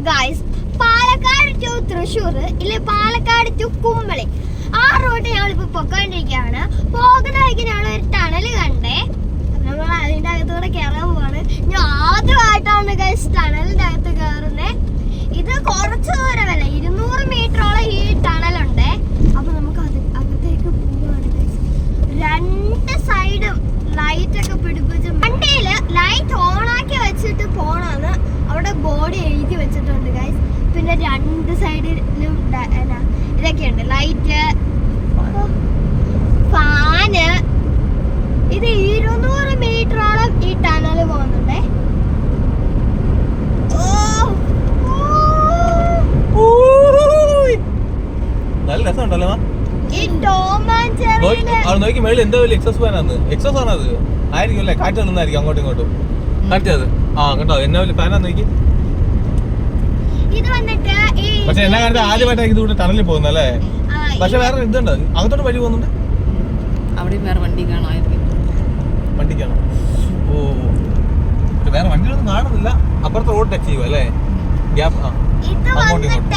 Guys, Palakkad to Thrissur ഇല്ലെ Palakkad to Kumbali ആ root ഞങ്ങളിപ്പോ പൊക്കോണ്ടിരിക്കുകയാണ്. പോകുന്ന വഴിക്ക് ഞങ്ങൾ ഒരു ടണൽ കണ്ടേ. നമ്മൾ അതിന്റെ അകത്തൂടെ കയറാൻ പോവാണ്. ഞാൻ ആദ്യമായിട്ടാണ് ഗൈസ് ടണലിന്റെ അകത്ത് കയറുന്നേ. ഇത് കുറച്ച് ദൂരമല്ല, 200 മീറ്ററോളം ഈ ടണലുണ്ട്. അപ്പൊ നമുക്ക് അകത്തേക്ക് പോവാണ് ഗൈസ്. രണ്ട് സൈഡും ലൈറ്റ് ഒക്കെ പിടിപ്പിച്ച് വണ്ടിയില് ലൈറ്റ് ഓൺ ആക്കി വെച്ചിട്ട് പോണാന്ന് അവിടെ ബോർഡ് എഴുതി വെച്ചിട്ടുണ്ട് ഗൈസ്. പിന്നെ രണ്ട് സൈഡിലും ഇതൊക്കെയുണ്ട്, ലൈറ്റ്, ഫാന്. ഇത് 200 മീറ്ററോളം ഈ ടണൽ പോകുന്നുണ്ടേ. നല്ല രസമുണ്ടല്ലോ. നോക്കി മേളിൽ എന്തോ വലിയ എക്സസ് ഫാനാണ്. എക്സസ് ആണത് ആയിരിക്കും അല്ലേ? കാറ്റ് നിന്നായിരിക്കും അങ്ങോട്ടും ഇങ്ങോട്ടും കാറ്റത്. ആ കേട്ടോ, എന്നെ വലിയ ഫാനാന്ന് നോക്കി. പക്ഷെ എന്നെ കണ്ടിട്ട് ആദ്യമായിട്ടാണ് ഇത് ഇവിടെ ടണലിൽ പോകുന്നല്ലേ. പക്ഷെ വേറെ ഇതുണ്ട്, അകത്തോട്ട് വഴി പോകുന്നുണ്ട്. അവിടെ വേറെ വണ്ടിക്കാണോ? ഓ, വേറെ വണ്ടികളൊന്നും കാണുന്നില്ല. അപ്പുറത്തെ റോഡ് ടച്ച് ചെയ്യുക അല്ലേ? ഗ്യാപ്പ്. അങ്ങോട്ടും ഇങ്ങോട്ടും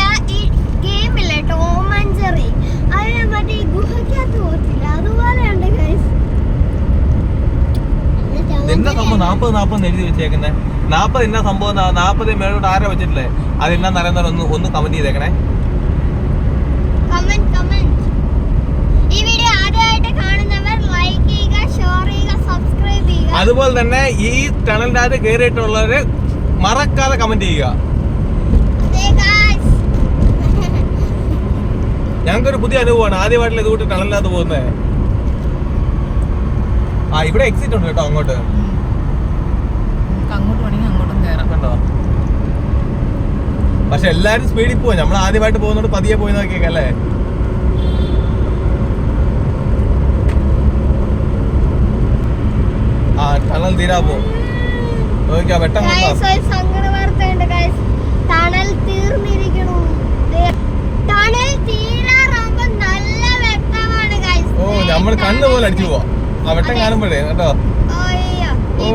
എന്നാ സംഭവം 40 എഴുതി വെച്ചേക്കുന്നേ. 40 എന്നാ സംഭവം? 40 മേളോട്ട് ആരാ വെച്ചിട്ടില്ലേ? അത് എന്നാന്ന് അറിയുന്നവർ ഒന്ന് കമന്റ് ചെയ്തേക്കണേ. അതുപോലെ തന്നെ ഈ ടണലിന്റെ അകത്ത് കയറിയിട്ടുള്ളവര് മറക്കാതെ കമന്റ് ചെയ്യുക. ഞങ്ങൾക്കൊരു പുതിയ അനുഭവമാണ്, ആദ്യമായിട്ടില്ല ഇതുകൂട്ട് ടണലിനകത്ത് പോകുന്നത്. ആ, ഇവിടെ എക്സിറ്റ് ഉണ്ട് കേട്ടോ, അങ്ങോട്ട് കണ്ടോ. പക്ഷെ എല്ലാരും സ്പീഡിൽ പോവാ, നമ്മൾ ആദ്യമായിട്ട് പോകുന്നോണ്ട് പതിയെ പോയി നോക്കിയേക്കല്ലേ. ആ, ടണൽ തീരാ പോകും. നോക്കിയാ വെട്ടം ഓ, നമ്മൾ കണ്ണ് പോലെ അടിച്ചു പോവാ ആ വെട്ടം കാണുമ്പോഴേ കേട്ടോ. ഓ,